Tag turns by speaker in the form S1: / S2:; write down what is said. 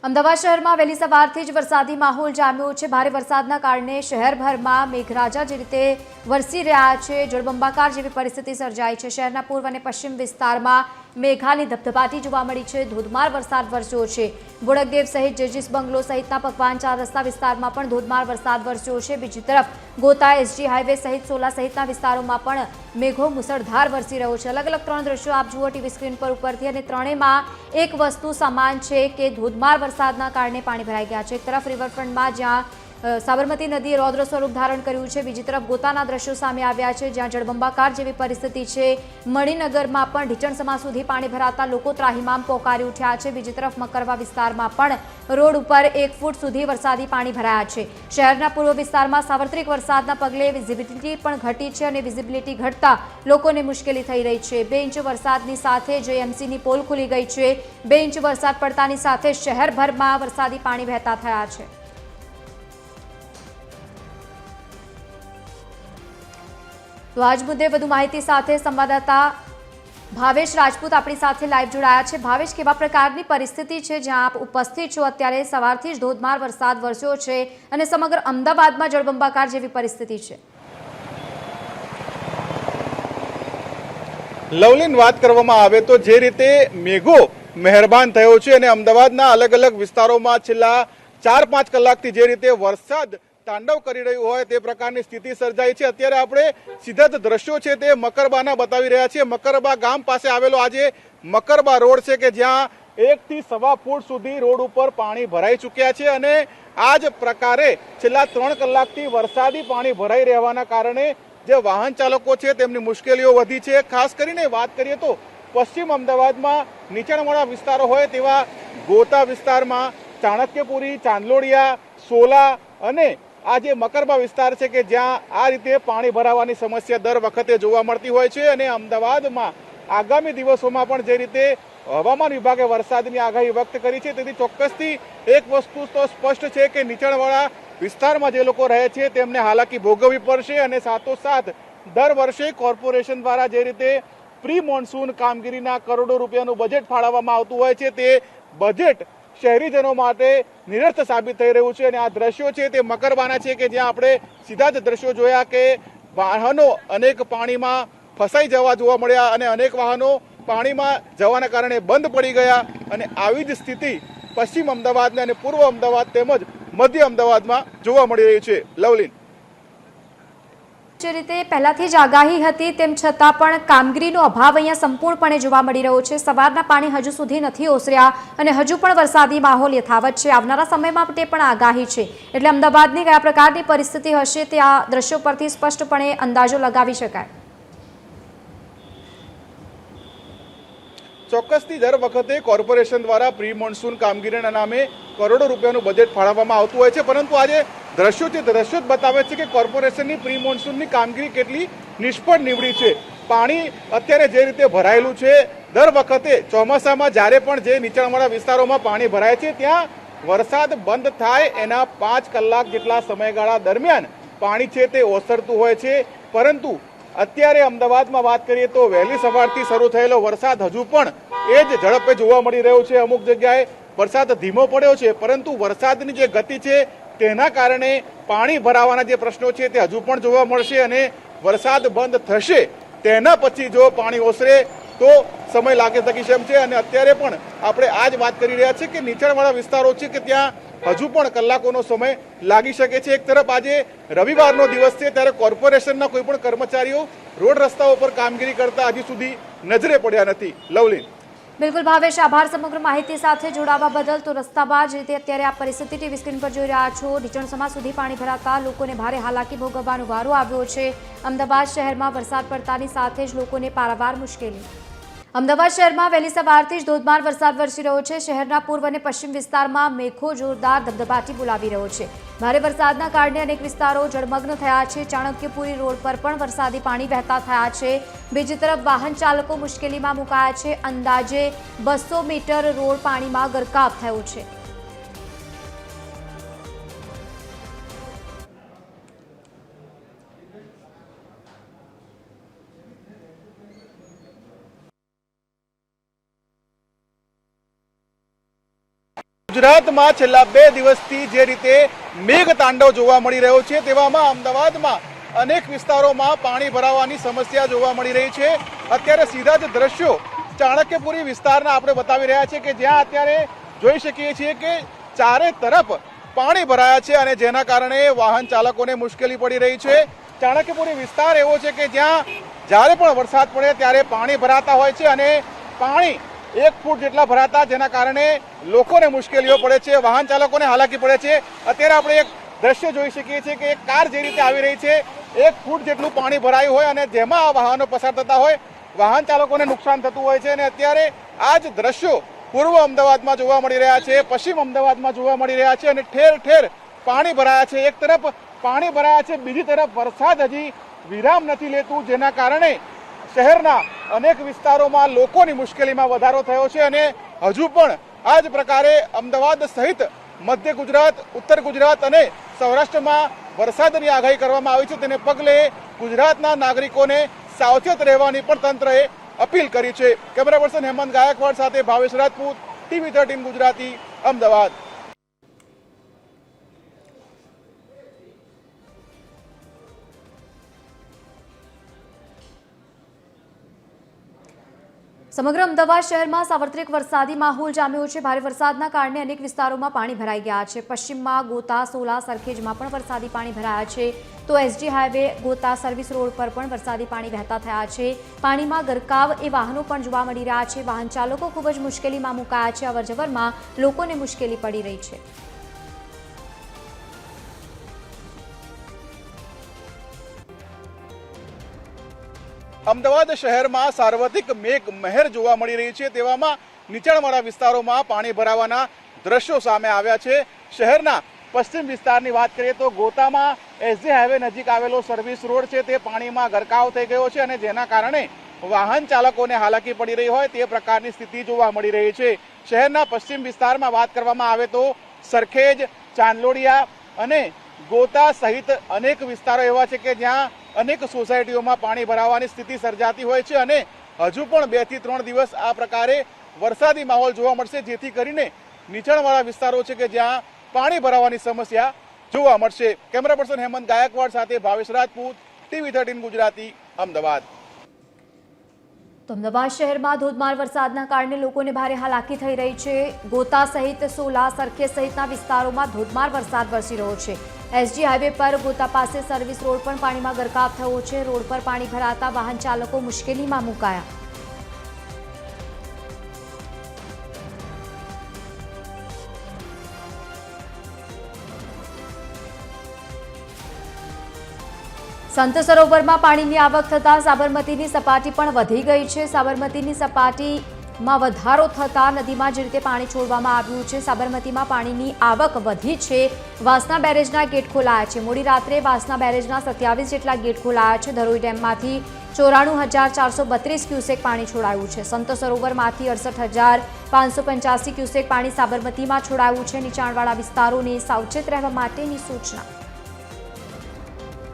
S1: અમદાવાદ શહેરમાં વહેલી સવારથી જ વરસાદી માહોલ જામ્યો છે। ભારે વરસાદના કારણે શહેરભરમાં મેઘરાજા જે રીતે વરસી રહ્યા છે, જળબંબાકાર જેવી પરિસ્થિતિ સર્જાઈ છે। શહેરના પૂર્વ અને પશ્ચિમ વિસ્તારમાં મેઘાની ધબધબાટી જોવા મળી છે। ધોધમાર વરસાદ વરસ્યો છે। બોડકદેવ સહિત જેજીસ બંગલો સહિતના પકવાન 4 રસ્તા વિસ્તારમાં પણ ધોધમાર વરસાદ વરસ્યો છે। બીજી તરફ ગોતા એસજી હાઈવે સહિત સોલા સહિતના વિસ્તારોમાં પણ મેઘો મુસળધાર વરસી રહ્યો છે। અલગ અલગ 3 દ્રશ્યો આપ જુઓ ટીવી સ્ક્રીન પર ઉપરથી, અને ત્રણેયમાં એક વસ્તુ સમાન છે કે ધોધમાર વરસાદના કારણે પાણી ભરાઈ ગયા છે। એક તરફ રિવરફ્રન્ટમાં જ્યાં સાબરમતી નદીએ રૌદ્ર સ્વરૂપ ધારણ કર્યું છે, બીજી તરફ ગોતાના દ્રશ્યો સામે આવ્યા છે જ્યાં જળબંબાકાર જેવી પરિસ્થિતિ છે। મણિનગરમાં પણ ઢીચણસમા સુધી પાણી ભરાતા લોકો ત્રાહિમામ પોકારી ઉઠ્યા છે। બીજી તરફ મકરવા વિસ્તારમાં પણ રોડ ઉપર 1 ફૂટ સુધી વરસાદી પાણી ભરાયા છે। શહેરના પૂર્વ વિસ્તારમાં સાર્વત્રિક વરસાદના પગલે વિઝિબિલિટી પણ ઘટી છે, અને વિઝિબિલિટી ઘટતા લોકોને મુશ્કેલી થઈ રહી છે। 2 ઇંચ વરસાદની સાથે જેએમસીની પોલ ખુલી ગઈ છે। 2 ઇંચ વરસાદ પડતાની સાથે શહેરભરમાં વરસાદી પાણી વહેતા થયા છે। તો આજ મુદ્દે વધુ માહિતી સાથે સંવાદદાતા ભાવેશ રાજપૂત આપણી સાથે લાઈવ જોડાયા છે। ભાવેશ, કેવા પ્રકારની પરિસ્થિતિ છે જ્યાં આપ ઉપસ્થિત છો? અત્યારે સવારથી જ ધોધમાર વરસાદ વરસ્યો છે અને સમગ્ર અમદાવાદમાં જળબંબાકાર જેવી પરિસ્થિતિ છે।
S2: લવલીન, વાત કરવામાં આવે તો જે રીતે મેઘો મહેરબાન થયો છે અને અમદાવાદના અલગ અલગ વિસ્તારોમાં છેલ્લા 4-5 કલાકથી જે રીતે વરસાદ તાંડવ કરી રહ્યું હોય તે પ્રકારની સ્થિતિ સર્જાઈ છે। અત્યારે આપણે સીધા જ દ્રશ્યો છે તે મકરબાના બતાવી રહ્યા છીએ। મકરબા ગામ પાસે આવેલો આજે મકરબા રોડ છે કે જ્યાં 1 થી સવા ફૂટ સુધી રોડ ઉપર પાણી ભરાઈ ચૂક્યા છે, અને આ જ પ્રકારે છેલ્લા 3 કલાકથી વરસાદી પાણી ભરાઈ રહેવાના કારણે જે વાહન ચાલકો છે તેમની મુશ્કેલીઓ વધી છે। ખાસ કરીને વાત કરીએ તો પશ્ચિમ અમદાવાદમાં નીચાણવાળા વિસ્તારો હોય તેવા ગોતા વિસ્તારમાં, ચાણક્યપુરી, ચાંદલોડિયા, સોલા અને આ જે મકરબા વિસ્તાર છે કે જ્યાં આ રીતે પાણી ભરાવાની સમસ્યા દર વખતે જોવા મળતી હોય છે। અને અમદાવાદમાં આગામી દિવસોમાં પણ જે રીતે હવામાન વિભાગે વરસાદની આગાહી વ્યક્ત કરી છે, તેથી ચોક્કસથી એક વસ્તુ તો સ્પષ્ટ છે કે નીચાણવાળા વિસ્તારમાં જે લોકો રહે છે તેમને હાલાકી ભોગવવી પડશે। અને સાથોસાથ દર વર્ષે કોર્પોરેશન દ્વારા જે રીતે પ્રી મોન્સૂન કામગીરીના કરોડો રૂપિયાનું બજેટ ફાળવવામાં આવતું હોય છે, તે બજેટ શહેરીજનો માટે નિરર્થ સાબિત થઈ રહ્યું છે। અને આ દ્રશ્યો છે તે મકરબાના છે કે જ્યાં આપણે સીધા જ દ્રશ્યો જોયા કે વાહનો અનેક પાણીમાં ફસાઈ જવા જોવા મળ્યા, અને અનેક વાહનો પાણીમાં જવાના કારણે બંધ પડી ગયા। અને આવી જ સ્થિતિ પશ્ચિમ અમદાવાદ અને પૂર્વ અમદાવાદ તેમજ મધ્ય અમદાવાદમાં જોવા મળી રહી છે। લવલીન,
S1: જે રીતે પહેલાથી જ આગાહી હતી તેમ છતાં પણ કામગીરીનો અભાવ અહીંયા સંપૂર્ણપણે જોવા મળી રહ્યો છે। સવારના પાણી હજુ સુધી નથી ઓસર્યા અને હજુ પણ વરસાદી માહોલ યથાવત છે। આવનારા સમયમાં તે પણ આગાહી છે, એટલે અમદાવાદની કયા પ્રકારની પરિસ્થિતિ હશે તે આ દ્રશ્યો પરથી સ્પષ્ટપણે અંદાજો લગાવી શકાય।
S2: ચોક્કસથી દર વખતે કોર્પોરેશન દ્વારા પ્રી મોન્સૂન કામગીરીના નામે કરોડો રૂપિયાનું બજેટ ફાળવવામાં આવતું હોય છે, પરંતુ આજે દ્રશ્યો છે દ્રશ્યો જ બતાવે છે કે કોર્પોરેશનની પ્રી મોન્સૂનની કામગીરી કેટલી નિષ્ફળ નીવડી છે। પાણી અત્યારે જે રીતે ભરાયેલું છે, દર વખતે ચોમાસામાં જ્યારે પણ જે નીચાણવાળા વિસ્તારોમાં પાણી ભરાય છે ત્યાં વરસાદ બંધ થાય એના 5 કલાક જેટલા સમયગાળા દરમિયાન પાણી છે તે ઓસરતું હોય છે, પરંતુ અત્યારે અમદાવાદમાં વાત કરીએ તો વહેલી સવારથી શરૂ થયેલો વરસાદ હજુ પણ એ જ ઝડપે જોવા મળી રહ્યો છે। અમુક જગ્યાએ વરસાદ ધીમો પડ્યો છે, પરંતુ વરસાદની જે ગતિ છે તેના કારણે પાણી ભરાવાના જે પ્રશ્નો છે તે હજુ પણ જોવા મળશે, અને વરસાદ બંધ થશે તેના પછી જો પાણી ઓસરે તો સમય લાગી શકે છે। અને અત્યારે પણ આપણે આ જ વાત કરી રહ્યા છીએ કે નીચાણવાળા વિસ્તારો છે કે ત્યાં હજુ પણ કલાકોનો સમય લાગી શકે છે। એક તરફ આજે રવિવારનો દિવસ છે ત્યારે કોર્પોરેશનના કોઈ પણ કર્મચારીઓ રોડ રસ્તાઓ પર કામગીરી કરતા હજી સુધી નજરે પડ્યા નથી। લવલીન,
S1: બિલકુલ ભાવેશ, આભાર સમગ્ર માહિતી સાથે જોડાવા બદલ। તો રસ્તામાં જે રીતે અત્યારે આ પરિસ્થિતિ ટીવી સ્ક્રીન પર જોઈ રહ્યા છો, ઢીચણસમા સુધી પાણી ભરાતા લોકોને ભારે હાલાકી ભોગવવાનો વારો આવ્યો છે। અમદાવાદ શહેરમાં વરસાદ પડતાની સાથે જ લોકોને પારાવાર મુશ્કેલી। અમદાવાદ શહેરમાં વહેલી સવારથી જ ધોધમાર વરસાદ વરસી રહ્યો છે। શહેરના પૂર્વ અને પશ્ચિમ વિસ્તારમાં મેઘો જોરદાર ધબધબાટી બોલાવી રહ્યો છે। ભારે વરસાદના કારણે અનેક વિસ્તારો જળમગ્ન થયા છે। ચાણક્યપુરી રોડ પર પણ વરસાદી પાણી વહેતા થયા છે। બીજી તરફ વાહન ચાલકો મુશ્કેલીમાં મુકાયા છે। અંદાજે 200 મીટર રોડ પાણીમાં ગરકાવ થયો છે।
S2: ગુજરાતમાં છેલ્લા 2 દિવસથી જે રીતે મેઘ તાંડવ જોવા મળી રહ્યો છે તેવામાં અમદાવાદમાં અનેક વિસ્તારોમાં પાણી ભરાવાની સમસ્યા જોવા મળી રહી છે। અત્યારે સીધા જ દ્રશ્યો ચાણક્યપુરી વિસ્તારના આપણે બતાવી રહ્યા છે કે જ્યાં અત્યારે જોઈ શકીએ છીએ કે ચારે તરફ પાણી ભરાયા છે અને જેના કારણે વાહન ચાલકોને મુશ્કેલી પડી રહી છે। ચાણક્યપુરી વિસ્તાર એવો છે કે જ્યાં જ્યારે પણ વરસાદ પડે ત્યારે પાણી ભરાતા હોય છે અને પાણી 1 ફૂટ જેટલા ભરાતા જેના કારણે લોકોને મુશ્કેલીઓ પડે છે, વાહન ચાલકોને હાલાકી પડે છે। અત્યારે આપણે એક દ્રશ્ય જોઈ શકીએ છીએ કે એક કાર જે રીતે આવી રહી છે 1 ફૂટ જેટલું પાણી ભરાયું હોય અને જેમાં આ વાહનો પસાર થતા હોય વાહન ચાલકોને નુકસાન થતું હોય છે અને અત્યારે આ જ દ્રશ્યો પૂર્વ અમદાવાદમાં જોવા મળી રહ્યા છે, પશ્ચિમ અમદાવાદમાં જોવા મળી રહ્યા છે અને ઠેર ઠેર પાણી ભરાયા છે। એક તરફ પાણી ભરાયા છે, બીજી તરફ વરસાદ હજી વિરામ નથી લેતું જેના કારણે શહેરના અનેક વિસ્તારોમાં લોકોની મુશ્કેલીમાં વધારો થયો છે અને હજુ પણ આ જ પ્રકારે અમદાવાદ સહિત મધ્ય ગુજરાત, ઉત્તર ગુજરાત અને સૌરાષ્ટ્રમાં વરસાદની આગાહી કરવામાં આવી છે। તેને પગલે ગુજરાતના નાગરિકોને સાવચેત રહેવાની પણ તંત્રએ અપીલ કરી છે। કેમેરા પર્સન હેમંત ગાયકવાડ સાથે ભાવેશ રાજપૂત, TV13 ગુજરાતી, અમદાવાદ।
S1: સમગ્ર અમદાવાદ શહેરમાં સાર્વત્રિક વરસાદી માહોલ જામ્યો છે। ભારે વરસાદના કારણે અનેક વિસ્તારોમાં પાણી ભરાઈ ગયા છે। પશ્ચિમમાં ગોતા, સોલા, સરખેજમાં પણ વરસાદી પાણી ભરાયા છે તો એસજી હાઈવે ગોતા સર્વિસ રોડ પર પણ વરસાદી પાણી વહેતા થયા છે। પાણીમાં ગરકાવ એ વાહનો પણ જોવા મળી રહ્યા છે। વાહન ચાલકો ખૂબ જ મુશ્કેલીમાં મુકાયા છે। અવરજવરમાં લોકોને મુશ્કેલી પડી રહી છે।
S2: અમદાવાદ શહેરમાં સાર્વત્રિક મેઘ મહેર જોવા મળી રહી છે તેવામાં નીચાણવાળા વિસ્તારોમાં પાણી ભરાવાના દ્રશ્યો સામે આવ્યા છે। શહેરના પશ્ચિમ વિસ્તારની વાત કરીએ તો ગોતામાં એસજી હાઈવે નજીક આવેલો સર્વિસ રોડ છે તે પાણીમાં ગરકાવ થઈ ગયો છે અને જેના કારણે વાહન ચાલકોને હાલાકી પડી રહી હોય તે પ્રકારની સ્થિતિ જોવા મળી રહી છે। શહેરના પશ્ચિમ વિસ્તારમાં વાત કરવામાં આવે તો સરખેજ, ચાંદલોડિયા અને ગોતા સહિત અનેક વિસ્તારો એવા છે કે જ્યાં અનેક સોસાયટીઓમાં પાણી ભરાવાની સ્થિતિ સર્જાતી હોય છે અને હજુ પણ 2 થી 3 દિવસ આ પ્રકારે વરસાદી માહોલ જોવા મળશે જેથી કરીને નીચાણવાળા વિસ્તારો છે કે જ્યાં પાણી ભરાવાની સમસ્યા જોવા મળશે। કેમેરા પર્સન હેમંત ગાયકવાડ સાથે ભાવેશ રાજપૂત, TV13 ગુજરાતી, અમદાવાદ।
S1: તો અમદાવાદ શહેરમાં ધોધમાર વરસાદના કારણે લોકોને ભારે હાલાકી થઈ રહી છે। ગોતા સહિત સોલા, સરખેજ સહિતના વિસ્તારોમાં ધોધમાર વરસાદ વરસી રહ્યો છે। એસજી હાઈવે પર ગોતા પાસે સર્વિસ રોડ પણ પાણીમાં ગરકાવ થયો છે। રોડ પર પાણી ભરાતા વાહન ચાલકો મુશ્કેલીમાં મુકાયા। સંત સરોવરમાં પાણીની આવક થતાં સાબરમતીની સપાટી પણ વધી ગઈ છે। સાબરમતીની સપાટીમાં વધારો થતાં નદીમાં જે રીતે પાણી છોડવામાં આવ્યું છે સાબરમતીમાં પાણીની આવક વધી છે। વાસના બેરેજના ગેટ ખોલાયા છે। મોડી રાત્રે વાસના બેરેજના 27 જેટલા ગેટ ખોલાયા છે। ધરોઈ ડેમમાંથી 94,432 ક્યુસેક પાણી છોડાયું છે। સંત સરોવરમાંથી 68,585 ક્યુસેક પાણી સાબરમતીમાં છોડાયું છે। નીચાણવાળા વિસ્તારોને સાવચેત રહેવા માટેની સૂચના।